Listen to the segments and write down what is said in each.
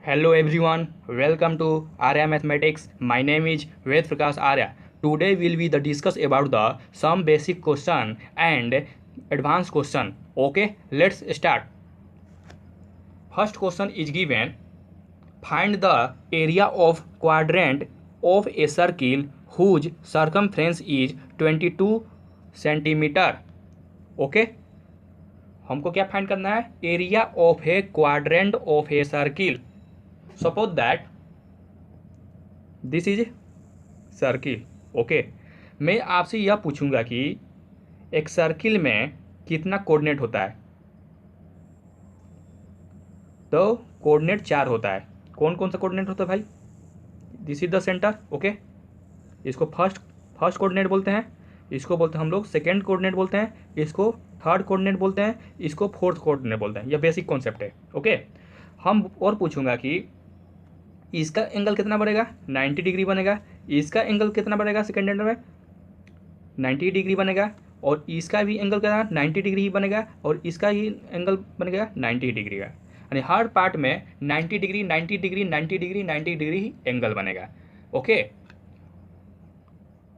Hello everyone, welcome to Arya Mathematics. My name is Ved Prakash Arya. Today will be the discuss about the some basic question and advanced question. Okay, let's start. First question is given. Find the area of quadrant of a circle whose circumference is 22 centimetre. Okay हमको क्या find करना है? Area of a quadrant of a circle. Suppose that this is circle. Okay, मैं आपसे यह पूछूंगा कि एक सर्किल में कितना कोऑर्डिनेट होता है. तो कोऑर्डिनेट 4 होता है. कौन कौन सा कोऑर्डिनेट होता है भाई? This is the centre. Okay, इसको फर्स्ट कोऑर्डिनेट बोलते हैं, इसको बोलते हैं हम लोग सेकेंड कोऑर्डिनेट बोलते हैं, इसको थर्ड कोऑर्डिनेट बोलते हैं, इसको फोर्थ कोऑर्डिनेट बोलते हैं. यह बेसिक कॉन्सेप्ट है. ओके, हम और पूछूंगा कि इसका एंगल कितना बनेगा? 90 डिग्री बनेगा. इसका एंगल कितना बनेगा? सेकेंड एंगल में 90 डिग्री बनेगा. और इसका भी एंगल कितना? 90 डिग्री ही बनेगा. और इसका ही एंगल बनेगा 90 डिग्री का. यानी हर पार्ट में 90 डिग्री 90 डिग्री 90 डिग्री 90 डिग्री ही एंगल बनेगा. ओके,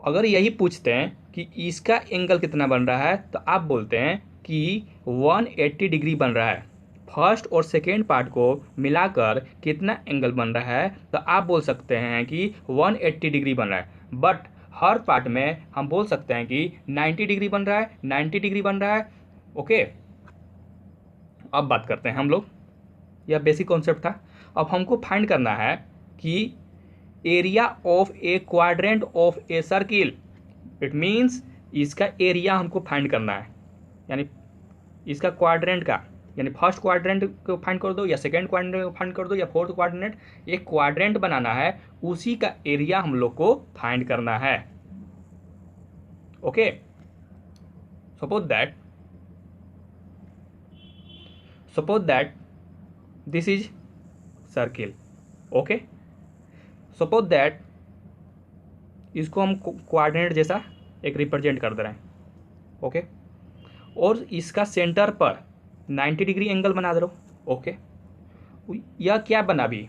अगर यही पूछते हैं कि इसका एंगल कितना बन रहा है तो आप बोलते हैं कि 180 डिग्री बन रहा है. फर्स्ट और सेकेंड पार्ट को मिलाकर कितना एंगल बन रहा है तो आप बोल सकते हैं कि 180 डिग्री बन रहा है. बट हर पार्ट में हम बोल सकते हैं कि 90 डिग्री बन रहा है, 90 डिग्री बन रहा है. ओके, अब बात करते हैं हम लोग. यह बेसिक कॉन्सेप्ट था. अब हमको फाइंड करना है कि area of a quadrant of a circle. It means इसका एरिया हमको फाइंड करना है, यानी इसका क्वाड्रेंट का, यानी फर्स्ट क्वाड्रेंट को फाइंड कर दो या सेकेंड क्वाड्रेंट को फाइंड कर दो या फोर्थ क्वाड्रेंट. एक क्वाड्रेंट बनाना है, उसी का एरिया हम लोग को फाइंड करना है. Okay, suppose that this is circle. Okay, suppose that इसको हम क्वाड्रेंट जैसा एक रिप्रेजेंट कर दे रहे हैं. ओके, और इसका सेंटर पर 90 डिग्री एंगल बना दे रहे हो. ओके, यह क्या बना? अभी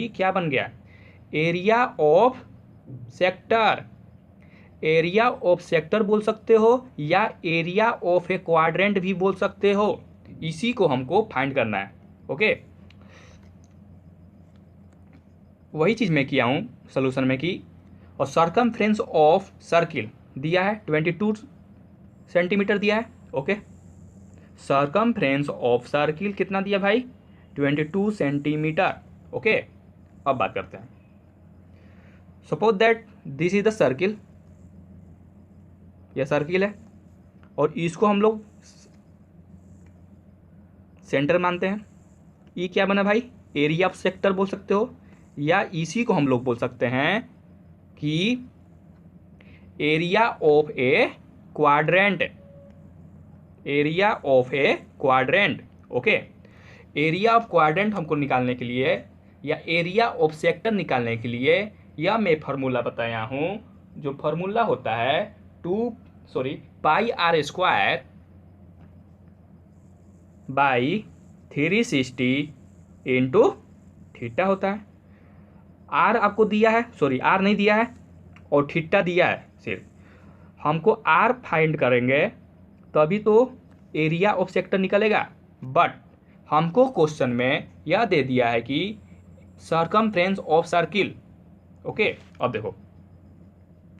क्या बन गया? Area of sector. Area of sector बोल सकते हो या एरिया ऑफ ए क्वाड्रेंट भी बोल सकते हो. इसी को हमको फाइंड करना है. ओके, वही चीज मैं किया हूं सोल्यूशन में की. और सर्कमफ्रेंस ऑफ सर्किल दिया है 22 सेंटीमीटर दिया है. ओके, सर्कमफ्रेंस ऑफ सर्किल कितना दिया भाई? 22 सेंटीमीटर. ओके, अब बात करते हैं. Suppose that this is the circle. यह सर्किल है और इसको हम लोग सेंटर मानते हैं. ये क्या बना भाई? एरिया ऑफ सेक्टर बोल सकते हो या इसी को हम लोग बोल सकते हैं कि area of a quadrant. Area of a quadrant. Okay, area of quadrant हमको निकालने के लिए या एरिया ऑफ सेक्टर निकालने के लिए यह मैं फार्मूला बताया हूं. जो फार्मूला होता है pi r square by 360 into theta होता है. आर आपको दिया है, आर नहीं दिया है और थीटा दिया है. सिर्फ हमको आर फाइंड करेंगे तभी तो एरिया ऑफ सेक्टर निकलेगा. बट हमको क्वेश्चन में यह दे दिया है कि सर्कमफ्रेंस ऑफ सर्किल. ओके, अब देखो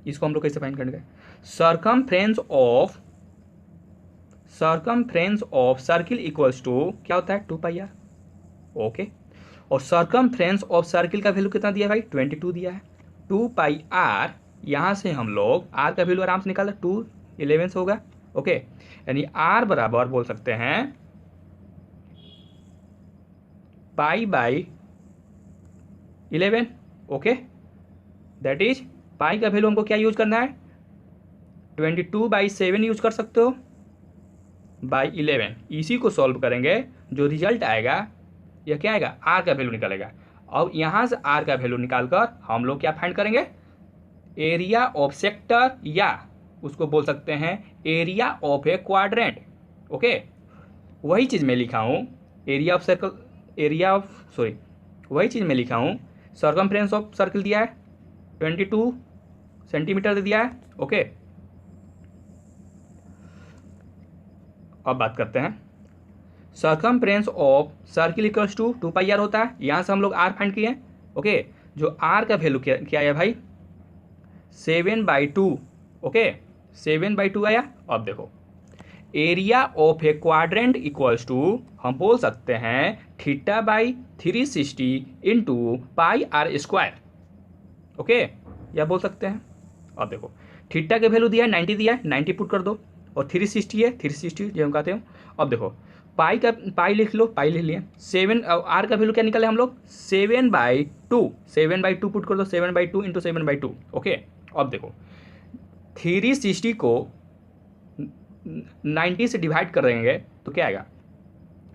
इसको हम लोग कैसे फाइंड करेंगे. Circumference of circle equals to क्या होता है? 2 पाई आर. ओके, और सर्कमफ्रेंस ऑफ सर्किल का वैल्यू कितना दिया है भाई? 22 दिया है. 2 पाई आर, यहां से हम लोग आर का वैल्यू आराम से निकाल 2/11 होगा. ओके, यानी आर बराबर बोल सकते हैं pi by 11. Okay, that is pi का वैल्यू हमको क्या यूज करना है? 22/7 यूज कर सकते हो बाई 11. इसी को सॉल्व करेंगे, जो रिजल्ट आएगा यह क्या आएगा? आर का वैल्यू निकलेगा. अब यहां से आर का वैल्यू निकालकर हम लोग क्या फाइंड करेंगे? एरिया ऑफ सेक्टर या उसको बोल सकते हैं area of a quadrant. Okay, वही चीज़ मैं लिखा हूँ area of circle, area of sorry वही चीज़ मैं लिखा हूँ, सर्कमफ्रेंस ऑफ सर्कल दिया है 22 सेंटीमीटर दे दिया है। ओके, अब बात करते हैं circumference of circle equals to 2πr होता है। यहाँ से हम लोग r फाइंड किए। ओके, जो r का वैल्यू क्या क्या आया भाई 7/2। ओके, 7/2 आया। अब देखो area of a quadrant equals to हम बोल सकते हैं θ/360 इंटू πr²। ओके, या बोल सकते हैं। अब देखो थीटा के वैल्यू दिया है 90 दिया है, 90 पुट कर दो, और 360 है 360 जो हम कहते हैं। अब देखो पाई लिख लो, पाई लिख लिए 7, आर का वैल्यू क्या निकले हम लोग 7/2, 7/2 पुट कर दो, 7/2 इंटू 7/2। ओके, अब देखो 360 को 90 से डिवाइड कर देंगे तो क्या आएगा,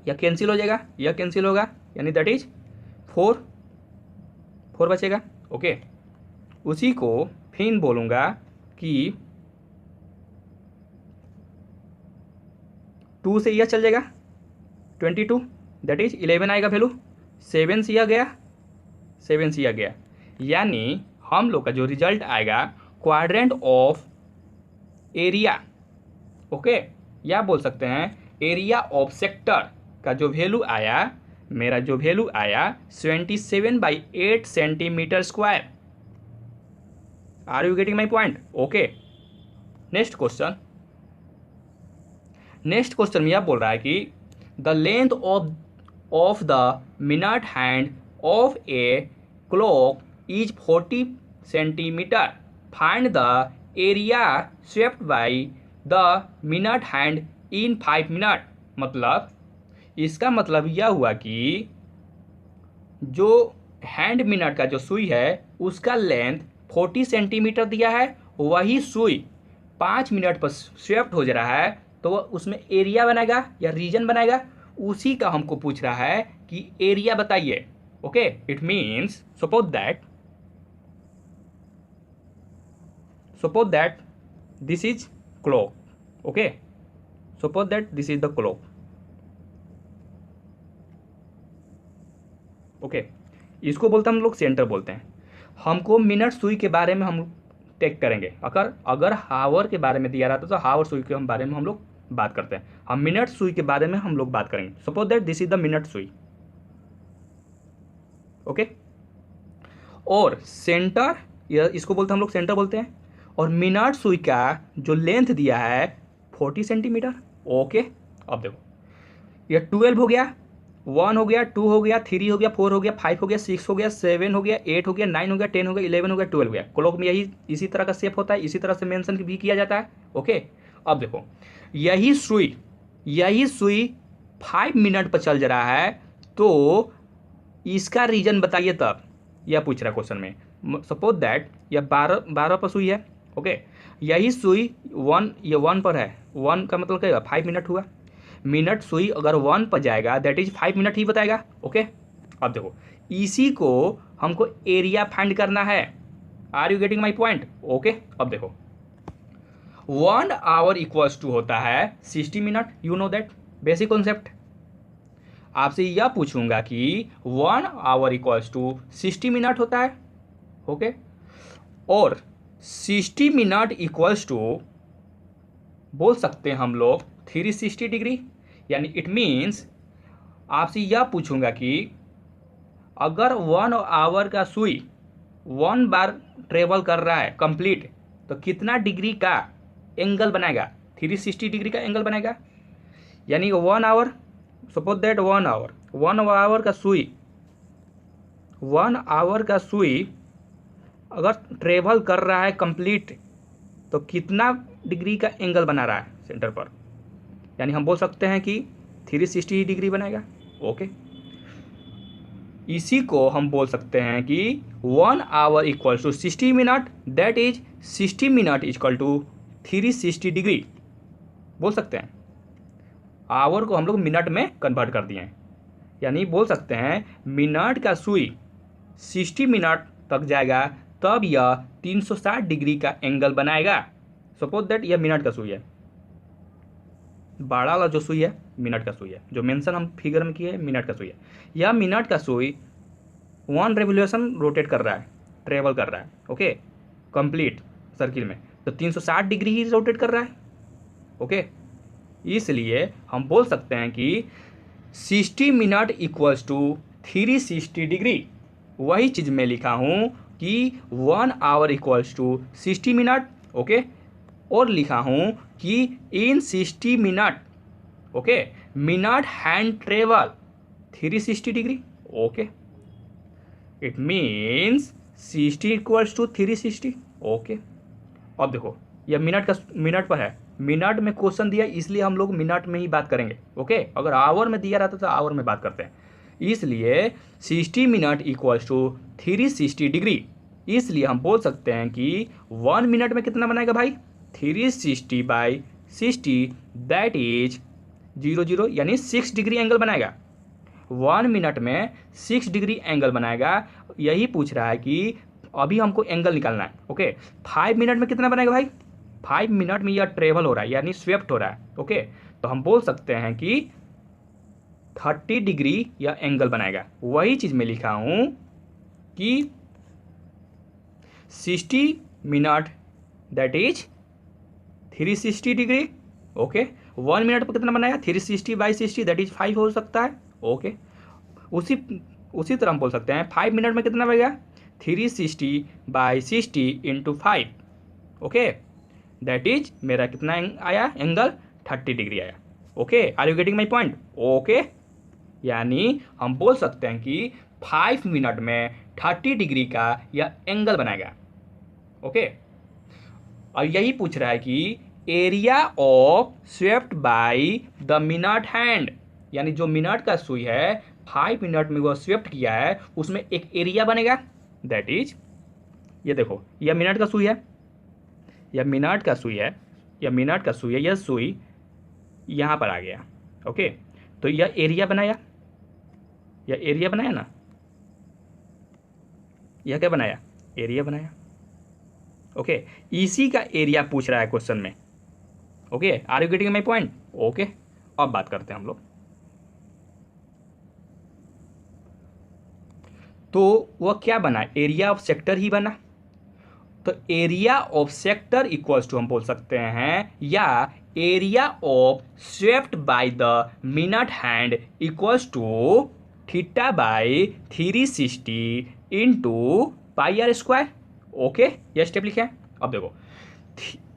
यह कैंसिल हो जाएगा, यह कैंसिल होगा, यानी दैट इज 4 बचेगा। ओके, उसी को फिर बोलूँगा कि 2 से यह चल जाएगा 22, दैट इज 11 आएगा वैल्यू, 7 से यह गया, 7 से यह गया, यानी हम लोग का जो रिजल्ट आएगा क्वाड्रेंट ऑफ एरिया। ओके, या बोल सकते हैं एरिया ऑफ सेक्टर का जो वैल्यू आया, मेरा जो वैल्यू आया 27/8 centimetre square. Are you getting my point? Okay, next question में यह बोल रहा है कि the length of the minute hand of a clock is 40 centimetre, find the area swept by the minute hand in 5 minute. मतलब इसका मतलब यह हुआ कि जो हैंड मिनट का जो सुई है उसका लेंथ 40 सेंटीमीटर दिया है, वही सुई 5 मिनट पर स्वेप्ट हो जा रहा है, तो वह उसमें एरिया बनाएगा या रीजन बनाएगा, उसी का हमको पूछ रहा है कि एरिया बताइए। Okay, it means suppose that this is clock. Okay, suppose that this is the clock. Okay, इसको बोलते हैं हम लोग सेंटर बोलते हैं। हमको मिनट सुई के बारे में हम टेक करेंगे। अगर हावर के बारे में दिया रहता तो हावर सुई के बारे में हम लोग बात करते हैं, हम मिनट सुई के बारे में हम लोग बात करेंगे। Suppose that this is the minute सुई। ओके, और सेंटर, इसको बोलते हैं हम लोग सेंटर बोलते हैं, और मिनट सुई का जो लेंथ दिया है 40 सेंटीमीटर। ओके, अब देखो यह 12 हो गया, 1 हो गया, 2 हो गया, 3 हो गया, 4 हो गया, 5 हो गया, 6 हो गया, 7 हो गया, 8 हो गया, 9 हो गया, 10 हो गया, 11 हो गया, 12 हो गया। क्लॉक में यही इसी तरह का शेप होता है, इसी तरह से मेंशन भी किया जाता है। ओके, अब देखो यही सुई 5 मिनट पर चल जा रहा है, तो इसका रीजन बताइए। तब यह पूछ रहा है क्वेश्चन में। सपोज दैट यह 12 पर सुई है। ओके, यही सुई 1 पर है, 1 का मतलब क्या, 5 मिनट हुआ। मिनट सुई अगर 1 पर जाएगा दैट इज 5 मिनट ही बताएगा। ओके, अब देखो इसी को हमको एरिया फाइंड करना है। Are you getting my point? Okay, अब देखो 1 आवर इक्वल्स टू होता है 60 minute. You know that basic concept. आपसे यह पूछूंगा कि 1 आवर इक्वल्स टू 60 मिनट होता है। ओके, और 60 मिनट इक्वल्स टू बोल सकते हैं हम लोग 360 डिग्री, यानी इट मीन्स आपसे यह पूछूंगा कि अगर 1 आवर का सुई 1 बार ट्रेवल कर रहा है कंप्लीट, तो कितना डिग्री का एंगल बनाएगा, 360 डिग्री का एंगल बनाएगा। यानी 1 आवर, सपोज दैट 1 आवर का सुई 1 आवर का सुई अगर ट्रेवल कर रहा है कंप्लीट, तो कितना डिग्री का एंगल बना रहा है सेंटर पर, यानी हम बोल सकते हैं कि 360 डिग्री बनाएगा। ओके, इसी को हम बोल सकते हैं कि 1 hour equal to 60 minute, that is 60 minute equal to 360 degree बोल सकते हैं। आवर को हम लोग मिनट में कन्वर्ट कर दिए हैं, यानी बोल सकते हैं मिनट का सुई 60 मिनट तक जाएगा, तब यह 360 डिग्री का एंगल बनाएगा। सपोज दैट यह मिनट का सुई है, बड़ा वाला जो सुई है मिनट का सुई है, जो मेंशन हम फिगर में किए हैं मिनट का सुई है। यह मिनट का सुई 1 रेवोल्यूशन रोटेट कर रहा है, ट्रेवल कर रहा है, ओके, कंप्लीट सर्किल में, तो 360 डिग्री ही रोटेट कर रहा है, ओके। इसलिए हम बोल सकते हैं कि 60 मिनट इक्वल्स टू 360 डिग्री। वही चीज़ मैं लिखा हूँ कि 1 hour equals to 60 minute, okay, और लिखा हूँ कि in 60 minute, okay, minute hand travel 360 degree, okay, it means 60 equals to 360, okay. अब देखो यह मिनट पर है, मिनट में क्वेश्चन दिया इसलिए हम लोग मिनट में ही बात करेंगे, ओके। अगर आवर में दिया रहता तो आवर में बात करते हैं, इसलिए 60 मिनट इक्वल्स टू 360 डिग्री। इसलिए हम बोल सकते हैं कि 1 मिनट में कितना बनाएगा भाई, 360/60, दैट इज 00, यानी 6 डिग्री एंगल बनाएगा। 1 मिनट में 6 डिग्री एंगल बनाएगा। यही पूछ रहा है कि अभी हमको एंगल निकालना है, ओके। 5 मिनट में कितना बनाएगा भाई, 5 मिनट में यह ट्रेवल हो रहा है यानी स्वेप्ट हो रहा है, ओके। तो हम बोल सकते हैं कि 30 डिग्री यह एंगल बनाएगा। वही चीज़ मैं लिखा हूँ कि 60 minute that is 360 degree, okay. 1 minute पर कितना बनाया, 360/60 दैट इज 5 हो सकता है, ओके। उसी तरह हम बोल सकते हैं 5 मिनट में कितना बनेगा, 360/60 इंटू 5, ओके, दैट इज मेरा कितना आया एंगल, 30 डिग्री आया, okay. Are you getting my point, okay. यानी हम बोल सकते हैं कि 5 मिनट में 30 डिग्री का यह एंगल बनाएगा, ओके। और यही पूछ रहा है कि area of swept by the minute hand, यानी जो मिनट का सुई है 5 मिनट में वो स्वेप्ट किया है उसमें एक एरिया बनेगा, दैट इज, ये देखो यह मिनट का सुई है, यह मिनट का सुई है, यह मिनट का सुई है, यह सुई यहाँ पर आ गया, ओके। तो यह एरिया बनाया, यह एरिया बनाया ना, यह क्या बनाया, एरिया बनाया, ओके। इसी का एरिया पूछ रहा है क्वेश्चन में, okay. Are you getting my point, okay. अब बात करते हैं हम लोग, तो वह क्या बना, एरिया ऑफ सेक्टर ही बना। तो area of sector equals to हम बोल सकते हैं, या area of swept by the minute hand equals to θ/360 into πr², okay. यह स्टेप लिखे हैं। अब देखो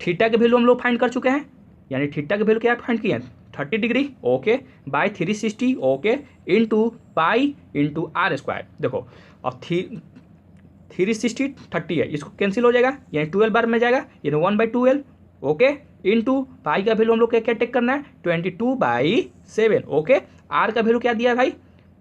थीटा के वैल्यू हम लोग फाइंड कर चुके हैं, यानी थीटा के वैल्यू क्या फाइंड किए हैं, 30 degree, okay, by 360, okay, into pi into r²। देखो अब 360 30 है, इसको कैंसिल हो जाएगा, यानी 12 बार में जाएगा, यानी 1/12, ओके, इंटू पाई का वैल्यू हम लोग क्या टेक करना है, 22/7, ओके। आर का वैल्यू क्या दिया है भाई,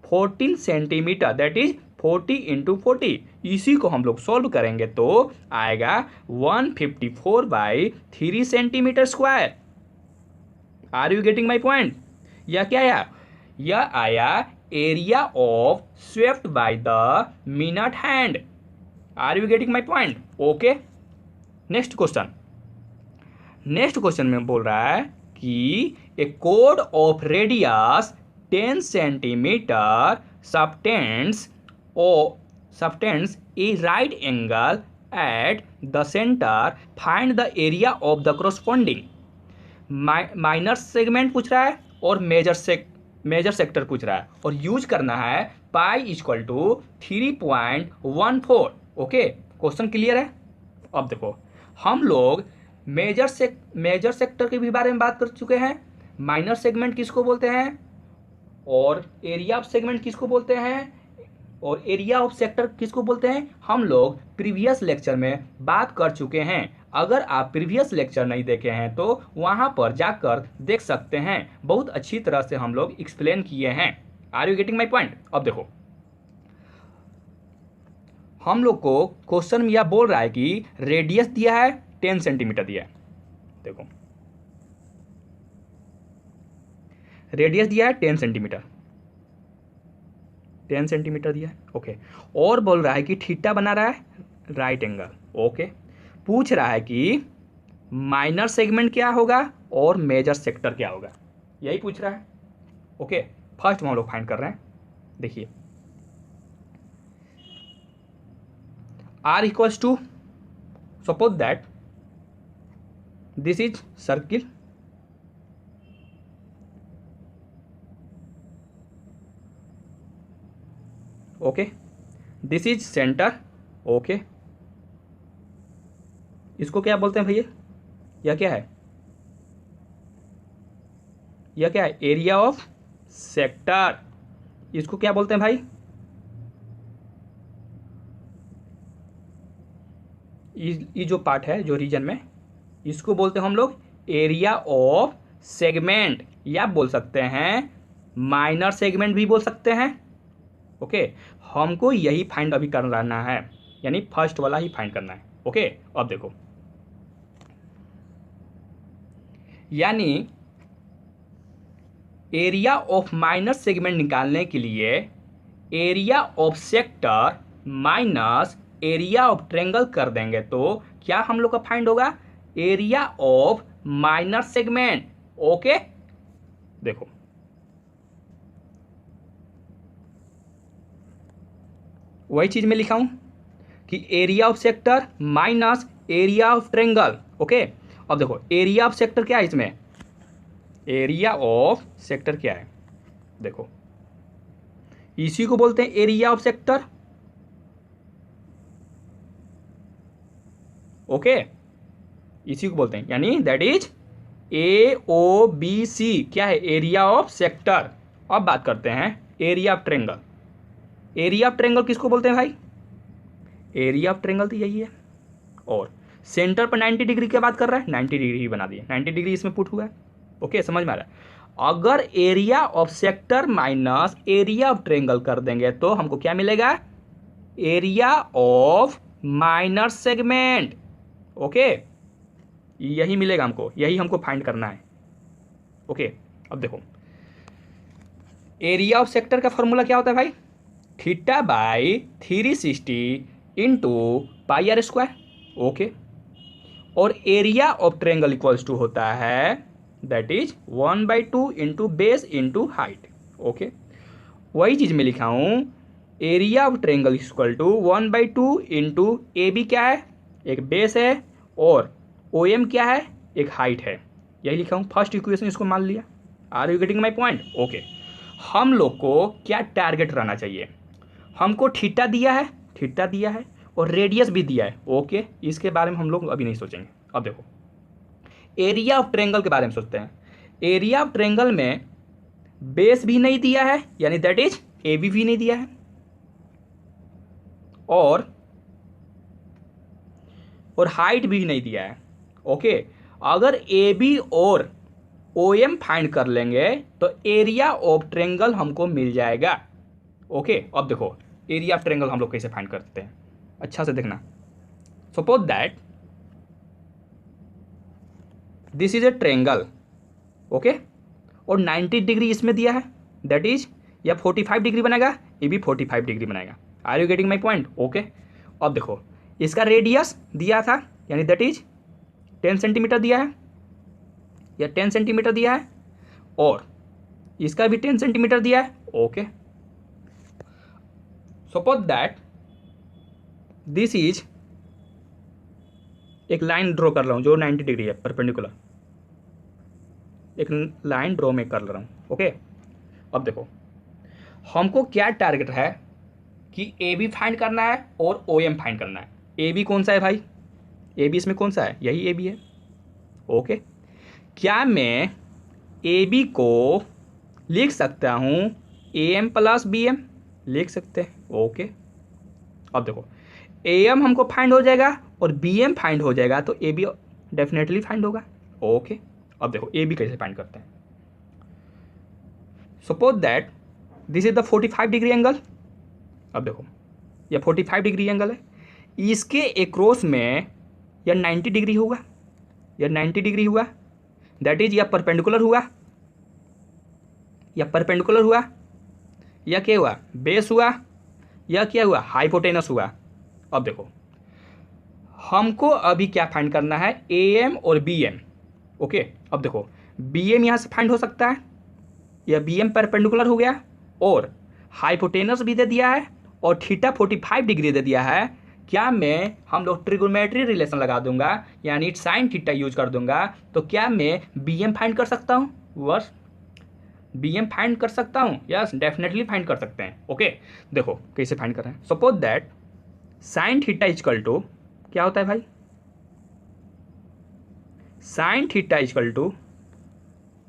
14 सेंटीमीटर, दैट इज 40 इंटू 40। इसी को हम लोग सॉल्व करेंगे तो आएगा 154/3 centimetre square. Are you getting my point. यह क्या आया, यह आया area of swept by the minute hand. Are you getting my point, okay. Next question में बोल रहा है कि ए कोड of radius 10 centimetre subtends a right angle at the center, find the area of the corresponding। Minor segment पूछ रहा है और मेजर सेक्टर पूछ रहा है, और यूज करना है पाई = 3.14, ओके। क्वेश्चन क्लियर है। अब देखो हम लोग मेजर सेक्टर के भी बारे में बात कर चुके हैं, माइनर सेगमेंट किसको बोलते हैं और एरिया ऑफ सेगमेंट किसको बोलते हैं और एरिया ऑफ सेक्टर किसको बोलते हैं, हम लोग प्रीवियस लेक्चर में बात कर चुके हैं। अगर आप प्रीवियस लेक्चर नहीं देखे हैं तो वहां पर जाकर देख सकते हैं, बहुत अच्छी तरह से हम लोग एक्सप्लेन किए हैं। Are you getting my point. अब देखो हम लोग को क्वेश्चन में यह बोल रहा है कि रेडियस दिया है 10 सेंटीमीटर दिया है, देखो रेडियस दिया है 10 सेंटीमीटर, 10 सेंटीमीटर दिया है, ओके। और बोल रहा है कि थीटा बना रहा है राइट एंगल, ओके। पूछ रहा है कि माइनर सेगमेंट क्या होगा और मेजर सेक्टर क्या होगा, यही पूछ रहा है, ओके, फर्स्ट हम लोग फाइंड कर रहे हैं। देखिए r equals to, suppose that this is circle, okay, this is centre, okay, इसको क्या बोलते हैं भैया, यह क्या है, यह क्या है, एरिया ऑफ सेक्टर। इसको क्या बोलते हैं भाई, ये जो पार्ट है जो रीजन में, इसको बोलते हैं हम लोग एरिया ऑफ सेगमेंट, या बोल सकते हैं माइनर सेगमेंट भी बोल सकते हैं। ओके, हमको यही फाइंड अभी करना है, यानी फर्स्ट वाला ही फाइंड करना है। ओके, अब देखो, यानी एरिया ऑफ माइनर सेगमेंट निकालने के लिए area of sector minus area of triangle कर देंगे तो क्या हम लोग का फाइंड होगा, area of minor segment. Okay, देखो वही चीज में लिखा हूं कि area of sector minus area of triangle. Okay, अब देखो एरिया ऑफ सेक्टर क्या है, इसमें एरिया ऑफ सेक्टर क्या है, देखो इसी को बोलते हैं एरिया ऑफ सेक्टर। ओके, इसी को बोलते हैं, यानी दैट इज AOBC क्या है, एरिया ऑफ सेक्टर। अब बात करते हैं area of triangle. Area of triangle किसको बोलते हैं भाई, एरिया ऑफ ट्रायंगल तो यही है, और सेंटर पर 90 डिग्री की बात कर रहा है, 90 डिग्री ही बना दिए, 90 डिग्री इसमें पुट हुआ है। ओके, समझ में आ रहा है। अगर area of sector minus area of triangle कर देंगे तो हमको क्या मिलेगा, area of minor segment. Okay, यही मिलेगा हमको, यही हमको फाइंड करना है। ओके, अब देखो एरिया ऑफ सेक्टर का फॉर्मूला क्या होता है भाई, theta by 360 into pi r square. Okay, और area of triangle equals to होता है that is 1/2 into base into height. Okay, वही चीज में लिखा हूं, area of triangle equal to 1/2 into AB क्या है, एक बेस है, और OM क्या है, एक हाइट है, यही लिखा हूं। फर्स्ट इक्वेशन इसको मान लिया। Are you getting my point. Okay, हम लोग को क्या टारगेट रहना चाहिए, हमको थीटा दिया है, थीटा दिया है, और रेडियस भी दिया है। ओके, इसके बारे में हम लोग अभी नहीं सोचेंगे। अब देखो एरिया ऑफ ट्रायंगल के बारे में सोचते हैं। एरिया ऑफ ट्रायंगल में बेस भी नहीं दिया है, यानी दैट इज AB भी नहीं दिया है, और हाइट भी नहीं दिया है। ओके, अगर AB और OM फाइंड कर लेंगे तो एरिया ऑफ ट्रायंगल हमको मिल जाएगा। ओके, अब देखो एरिया ऑफ ट्रायंगल हम लोग कैसे फाइंड करते हैं, अच्छा से देखना। Suppose that this is a triangle, okay, और 90 डिग्री इसमें दिया है, दैट इज या 45 डिग्री बनाएगा, ये भी 45 डिग्री बनाएगा। Are you getting my point. Okay, अब देखो इसका रेडियस दिया था, यानी दैट इज 10 सेंटीमीटर दिया है, या 10 सेंटीमीटर दिया है, और इसका भी 10 सेंटीमीटर दिया है। Okay, suppose that this is, एक लाइन ड्रॉ कर रहा हूं जो 90 डिग्री है परपेंडिकुलर, एक लाइन ड्रॉ में कर रहा हूं। ओके, अब देखो हमको क्या टारगेट है कि AB फाइंड करना है और OM फाइंड करना है। AB कौन सा है भाई, AB इसमें कौन सा है, यही AB है। ओके, क्या मैं AB को लिख सकता हूं AM प्लस BM, लिख सकते हैं। ओके, अब देखो AM हमको फाइंड हो जाएगा और BM फाइंड हो जाएगा तो AB डेफिनेटली फाइंड होगा। ओके, अब देखो AB कैसे फाइंड करते हैं। Suppose that this is the 45 degree angle. अब देखो यह 45 डिग्री एंगल है, इसके एक्रॉस में यह 90 डिग्री होगा, यह 90 डिग्री हुआ, दैट इज यह परपेंडिकुलर हुआ, यह परपेंडिकुलर हुआ, यह क्या हुआ, बेस हुआ, यह क्या हुआ, हाइपोटेनस हुआ। अब देखो हमको अभी क्या फाइंड करना है, AM और BM। ओके, अब देखो BM यहाँ से फाइंड हो सकता है, या बी एम परपेंडिकुलर हो गया और हाइपोटेनस भी दे दिया है और थीटा 45 डिग्री दे दिया है, क्या मैं हम लोग ट्रिगोनोमेट्री रिलेशन लगा दूंगा यानी साइन थीटा यूज कर दूंगा तो क्या मैं बी एम फाइंड कर सकता हूँ? बस बी एम फाइंड कर सकता हूँ? यस, डेफिनेटली फाइंड कर सकते हैं। ओके, देखो कैसे फाइंड कर रहे हैं। Suppose that sine theta is equal to क्या होता है भाई? साइन थीटा इजकल टू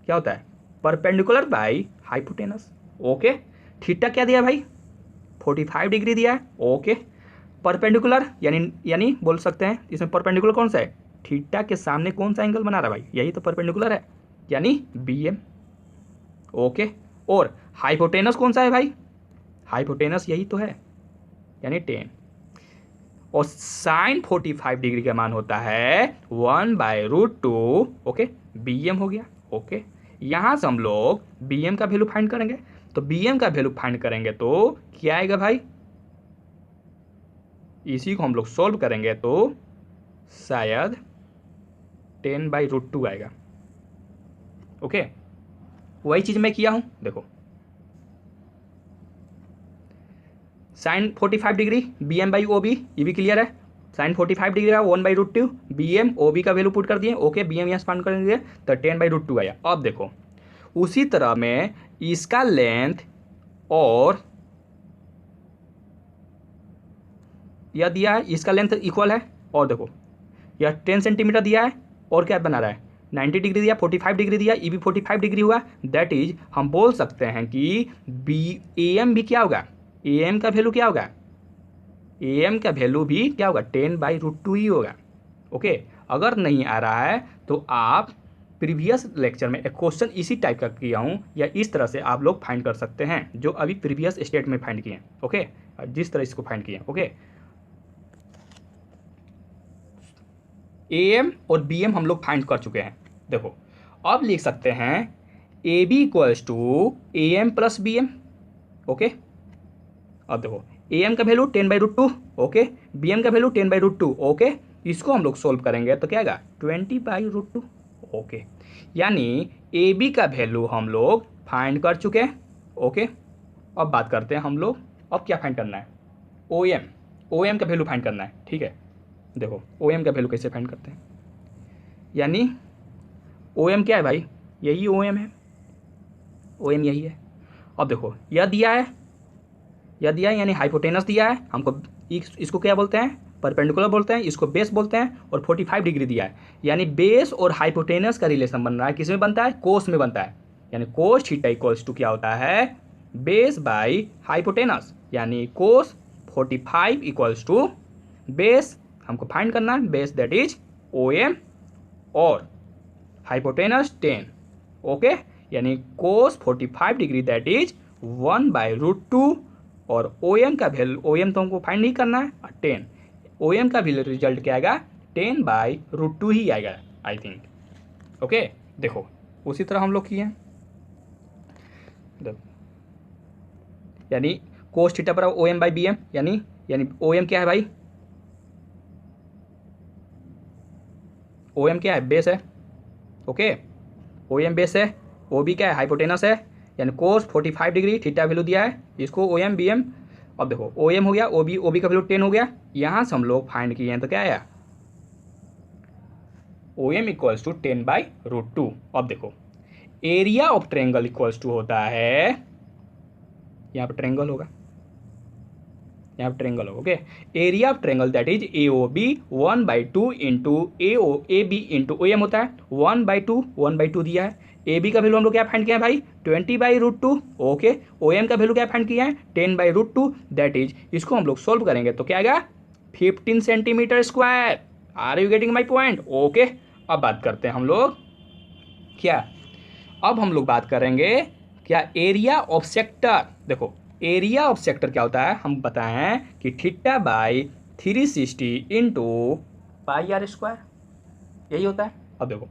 क्या होता है? Perpendicular by hypotenuse. Okay, theta क्या दिया भाई? 45 डिग्री दिया है। ओके, परपेंडिकुलर यानी बोल सकते हैं इसमें परपेंडिकुलर कौन सा है? थीटा के सामने कौन सा एंगल बना रहा है भाई? यही तो परपेंडिकुलर है, यानी बी एम। ओके, और हाइपोटेनस कौन सा है भाई? हाइपोटेनस यही तो है, यानी 10। और साइन 45 डिग्री का मान होता है 1/√2। ओके, बी एम हो गया। ओके, यहाँ से हम लोग बी एम का वैल्यू फाइंड करेंगे। तो बी एम का वैल्यू फाइंड करेंगे तो क्या आएगा भाई? इसी को हम लोग सोल्व करेंगे तो शायद 10/√2 आएगा। ओके, वही चीज मैं किया हूं। देखो sine 45 degree B M by O B, ये भी क्लियर है। साइन 45 डिग्री का 1/√2 बी एम ओ बी का वैल्यू पुट कर दिए। ओके, बी एम यहाँ फाइंड कर दिए तो 10/√2 आया। अब देखो उसी तरह में इसका लेंथ और यह दिया है, इसका लेंथ इक्वल है। और देखो यह 10 सेंटीमीटर दिया है और क्या बना रहा है? 90 डिग्री दिया, 45 डिग्री दिया, ये भी 45 डिग्री हुआ। दैट इज हम बोल सकते हैं कि बी ए एम भी क्या होगा? ए एम का वैल्यू क्या होगा? ए एम का वैल्यू भी क्या होगा? 10/√2 ही होगा। ओके, अगर नहीं आ रहा है तो आप प्रीवियस लेक्चर में एक क्वेश्चन इसी टाइप का किया हूँ या इस तरह से आप लोग फाइंड कर सकते हैं जो अभी प्रीवियस स्टेट में फाइंड किए। ओके, जिस तरह इसको फाइंड किए। ओके, ए एम और बी एम हम लोग फाइंड कर चुके हैं। देखो अब लिख सकते हैं A B equals to A M plus B M. Okay, अब देखो ए एम का वैल्यू 10/√2। ओके, बी एम का वैल्यू 10/√2। ओके, इसको हम लोग सोल्व करेंगे तो क्या आएगा? 20/√2। ओके, यानी ए बी का वैल्यू हम लोग फाइंड कर चुके हैं। ओके, अब बात करते हैं हम लोग अब क्या फाइंड करना है? ओ एम का वैल्यू फाइंड करना है। ठीक है, देखो ओ एम का वैल्यू कैसे फाइंड करते हैं, यानी ओ एम क्या है भाई? यही ओ एम है, ओ एम यही है। अब देखो यह दिया है, यानी हाइपोटेनस दिया है हमको। इसको क्या बोलते हैं? परपेंडिकुलर बोलते हैं, इसको बेस बोलते हैं। और 45 डिग्री दिया है, यानी बेस और हाइपोटेनस का रिलेशन बन रहा है। किस में बनता है? कोस में बनता है, यानी कोस थीटा इक्वल्स टू क्या होता है? बेस बाई हाइपोटेनस, यानी कोस 45 इक्वल्स टू बेस हमको फाइंड करना है, base that is O M और हाइपोटेनस 10। ओके, यानी कोस 45 डिग्री दैट इज 1/√2 और ओ एम का वैल्यू, ओ एम तो हमको फाइंड नहीं करना है, 10। ओ एम का वैल्यू रिजल्ट क्या आएगा? 10/√2 ही आएगा आई थिंक। ओके, देखो उसी तरह हम लोग किए हैं। देखो यानी कोस थीटा पर O M by B M, यानी ओ एम क्या है भाई? ओ एम क्या है? बेस है। ओके, ओ एम बेस है, ओ बी क्या है? हाइपोटेनस है, यानी कोस 45 डिग्री थीटा वैल्यू दिया है, इसको ओ एम बी एम। अब देखो ओ एम हो गया, ओ बी का वैल्यू 10 हो गया। यहाँ से हम लोग फाइंड किए हैं तो क्या आया? O M equals to 10/√2। अब देखो area of triangle equals to होता है, यहाँ पर ट्रेंगल होगा, यहाँ पर ट्रेंगल होगा। Okay, area of triangle that is A O B 1/2 into A B into O M होता है 1/2 दिया है। ए बी का वैल्यू हम लोग क्या फाइंड किया है भाई? 20/√2। ओके, ओ एम का वैल्यू क्या फाइंड किया है? 10/√2। दैट इज इसको हम लोग सोल्व करेंगे तो क्या आएगा? 15 centimetre square. Are you getting my point? Okay, अब बात करते हैं हम लोग क्या, अब हम लोग बात करेंगे क्या? Area of sector. देखो एरिया ऑफ सेक्टर क्या होता है हम बताएं कि theta by 360 into pi r square, यही होता है। अब देखो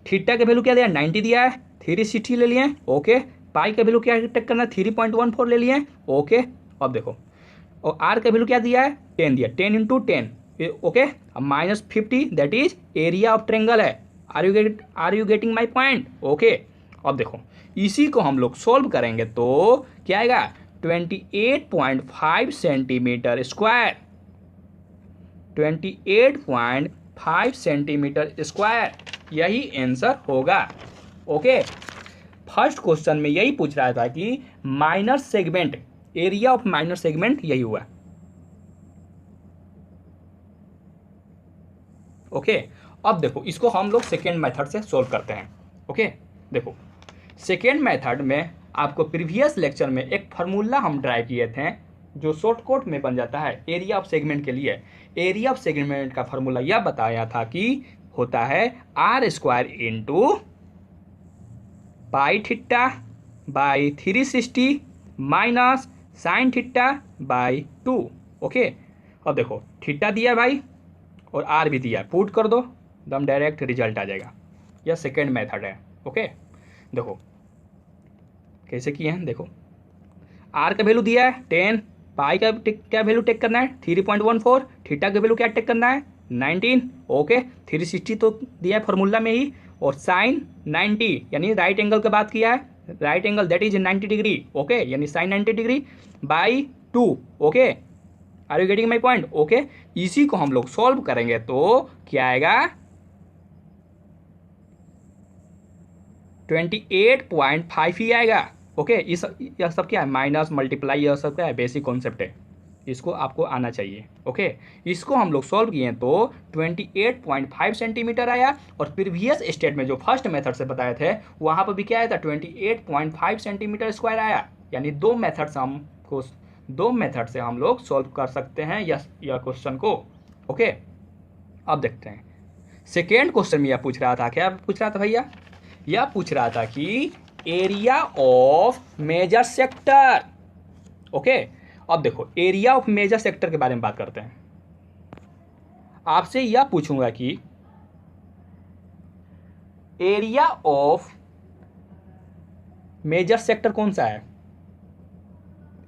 थीटा का वैल्यू क्या दिया? 90 दिया है, 360 ले लिए। ओके, पाई का वैल्यू क्या टेक करना है? 3.14 ले लिए। ओके, अब देखो और आर का वैल्यू क्या दिया है? 10 दिया, 10 इंटू 10। ओके, अब -50 that is area of triangle है। Are you getting my point? Okay, अब देखो इसी को हम लोग सोल्व करेंगे तो क्या आएगा 28.5 सेंटीमीटर स्क्वायर, 28.5 सेंटीमीटर स्क्वायर, यही आंसर होगा। ओके, फर्स्ट क्वेश्चन में यही पूछ रहा था कि minor segment, area of minor segment यही हुआ। ओके, अब देखो इसको हम लोग सेकेंड मेथड से सोल्व करते हैं। ओके, देखो सेकेंड मेथड में आपको प्रीवियस लेक्चर में एक फार्मूला हम ड्राइव किए थे जो शॉर्टकट में बन जाता है एरिया ऑफ सेगमेंट के लिए। एरिया ऑफ सेगमेंट का फार्मूला यह बताया था कि होता है r square into pi theta by 360 minus sine theta by 2। Okay, अब देखो थीटा दिया भाई और आर भी दिया, पुट कर दो, एकदम डायरेक्ट रिजल्ट आ जाएगा। यह सेकेंड मेथड है। ओके, देखो कैसे किए हैं, देखो आर का वैल्यू दिया है 10, पाई का क्या वैल्यू टेक करना है 3.14, थीटा का वैल्यू क्या टेक करना है 19। ओके, 360 तो दिया है फार्मूला में ही, और साइन 90 यानी राइट एंगल की बात किया है, right angle that is 90 degree. Okay, यानी sine 90 degree by 2। Okay, are you getting my point? Okay, इसी को हम लोग सॉल्व करेंगे तो क्या आएगा 28.5 ही आएगा। ओके, इस यह सब क्या है माइनस मल्टीप्लाई, यह सब क्या है बेसिक कॉन्सेप्ट है, इसको आपको आना चाहिए। ओके, इसको हम लोग सॉल्व किए तो 28.5 सेंटीमीटर आया, और प्रीवियस स्टेट में जो फर्स्ट मेथड से बताए थे वहाँ पर भी क्या आया था 28.5 सेंटीमीटर स्क्वायर आया। यानी दो मेथड से हम लोग सॉल्व कर सकते हैं यह क्वेश्चन को। ओके, अब देखते हैं सेकेंड क्वेश्चन में यह पूछ रहा था, क्या पूछ रहा था भैया, यह पूछ रहा था कि area of major sector. Okay, अब देखो एरिया ऑफ मेजर सेक्टर के बारे में बात करते हैं। आपसे यह पूछूंगा कि एरिया ऑफ मेजर सेक्टर कौन सा है,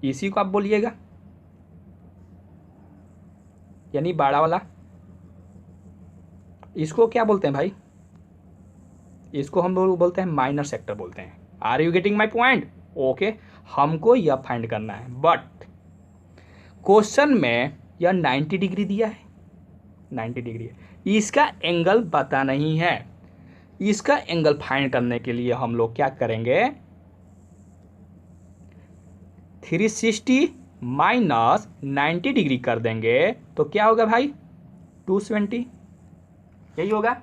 इसी को आप बोलिएगा, यानी बड़ा वाला। इसको क्या बोलते हैं भाई, इसको हम लोग बोलते हैं माइनर सेक्टर बोलते हैं। Are you getting my point? Okay, हमको यह फाइंड करना है, बट क्वेश्चन में यह 90 डिग्री दिया है, 90 डिग्री है, इसका एंगल पता नहीं है। इसका एंगल फाइंड करने के लिए हम लोग क्या करेंगे 360 माइनस 90 डिग्री कर देंगे तो क्या होगा भाई 270, यही होगा।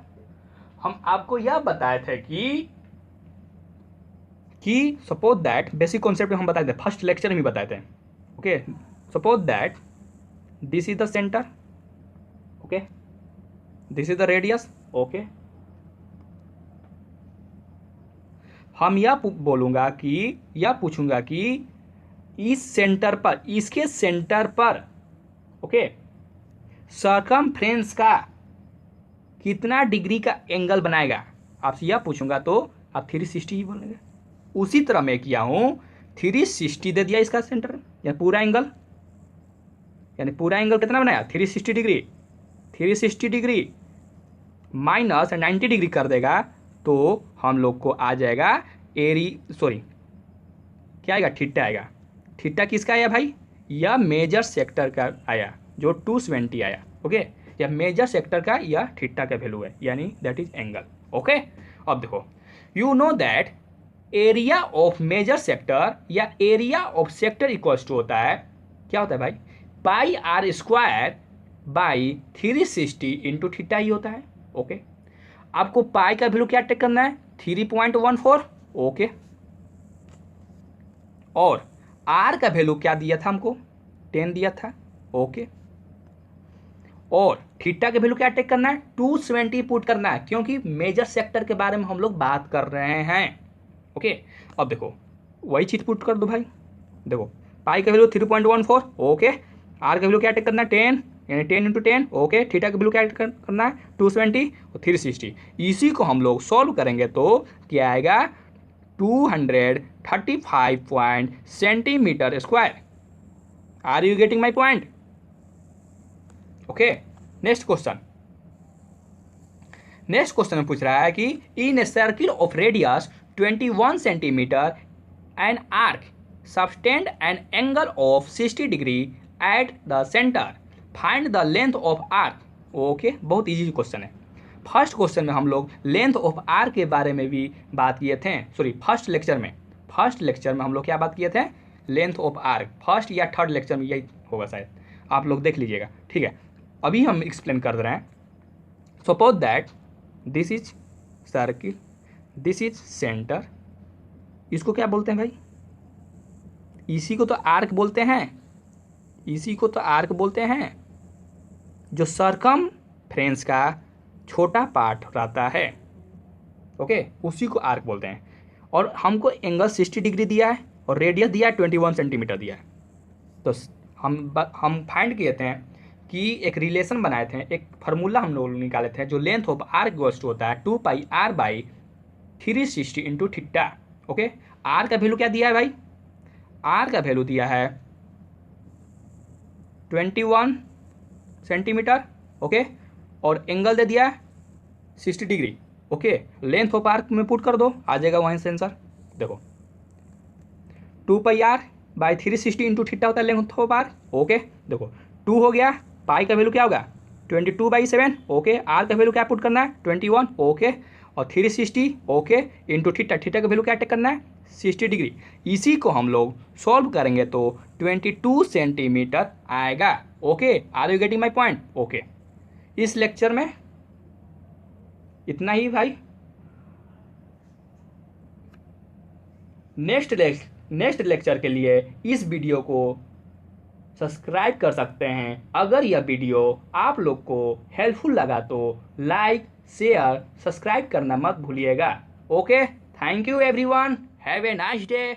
हम आपको यह बताए थे कि सपोज दैट, बेसिक कॉन्सेप्ट हम बताए थे फर्स्ट लेक्चर में भी बताए थे। Okay, suppose that this is the centre, okay, this is the radius. Okay, हम यह पूछूंगा कि इस सेंटर पर, इसके सेंटर पर, ओके, सर्कमफ्रेंस का कितना डिग्री का एंगल बनाएगा, आपसे यह पूछूंगा तो आप 360 ही बोलेंगे। उसी तरह मैं किया हूं 360 दे दिया इसका सेंटर, या पूरा एंगल, यानी पूरा एंगल कितना बनाया 360 डिग्री, 360 डिग्री माइनस 90 डिग्री कर देगा तो हम लोग को आ जाएगा क्या आएगा थीटा आएगा। थीटा किसका आया भाई, यह मेजर सेक्टर का आया जो 270 आया। ओके, यह मेजर सेक्टर का यह थीटा का वैल्यू है, यानी दैट इज एंगल। ओके, अब देखो you know that area of major sector या area of sector equals to होता है, क्या होता है भाई pi r square by 360 into theta ही होता है। ओके, आपको पाई का वैल्यू क्या टेक करना है 3.14। ओके, और आर का वैल्यू क्या दिया था हमको 10 दिया था। ओके, और थीटा का वैल्यू क्या टेक करना है 270 पुट करना है, क्योंकि मेजर सेक्टर के बारे में हम लोग बात कर रहे हैं। ओके, अब देखो वही चीज पुट कर दो भाई, देखो पाई का वैल्यू 3.14। ओके, आर का वैल्यू क्या टेक करना है 10, यानी 10 इंटू 10। ओके, थीटा का वैल्यू क्या करना है 270 और 360। इसी को हम लोग सॉल्व करेंगे तो क्या आएगा 235 centimetre square. Are you getting my point? Okay, next question में पूछ रहा है कि in a circle of radius 21 centimetre, an arc subtend an angle of 60 degree at the centre, find the length of arc. Okay, बहुत easy question है। First question में हम लोग लेंथ ऑफ आर्क के बारे में भी बात किए थे, सॉरी फर्स्ट लेक्चर में हम लोग क्या बात किए थे, लेंथ ऑफ आर्क। फर्स्ट या थर्ड लेक्चर में यही होगा शायद, आप लोग देख लीजिएगा, ठीक है। अभी हम एक्सप्लेन कर रहे हैं। Suppose that this is circle, this is centre, इसको क्या बोलते हैं भाई, इसी को तो आर्क बोलते हैं, इसी को तो आर्क बोलते हैं। जो सरकमफ्रेंस का छोटा पार्ट रहता है, ओके, उसी को आर्क बोलते हैं। और हमको एंगल 60 डिग्री दिया है और रेडियस दिया है 21 सेंटीमीटर दिया है। तो हम फाइंड किए थे कि एक रिलेशन बनाए थे, एक फार्मूला हम लोग निकाले थे, जो लेंथ ऑफ आर्क गोस्ट होता है 2πr/360 into theta. Okay, r का वैल्यू क्या दिया है भाई, आर का वैल्यू दिया है 21 सेंटीमीटर, ओके, और एंगल दे दिया है 60 degree. Okay, length of arc में पुट कर दो, आ जाएगा वहीं से आंसर। देखो 2πr/360 इंटू थीटा होता है लेंथ ऑफ आर्क। ओके, देखो 2 हो गया, पाई का वैल्यू क्या होगा 22/7। ओके, आर का वैल्यू क्या पुट करना है 21, ओके, और 360, ओके, इंटू थीटा, थीटा का वैल्यू क्या टेक करना है 60 डिग्री। इसी को हम लोग सॉल्व करेंगे तो 22 सेंटीमीटर आएगा। Okay, are you getting my point. Okay, इस लेक्चर में इतना ही भाई। नेक्स्ट लेक्चर के लिए इस वीडियो को सब्सक्राइब कर सकते हैं। अगर यह वीडियो आप लोग को हेल्पफुल लगा तो लाइक, शेयर, सब्सक्राइब करना मत भूलिएगा। Okay, thank you everyone, have a nice day.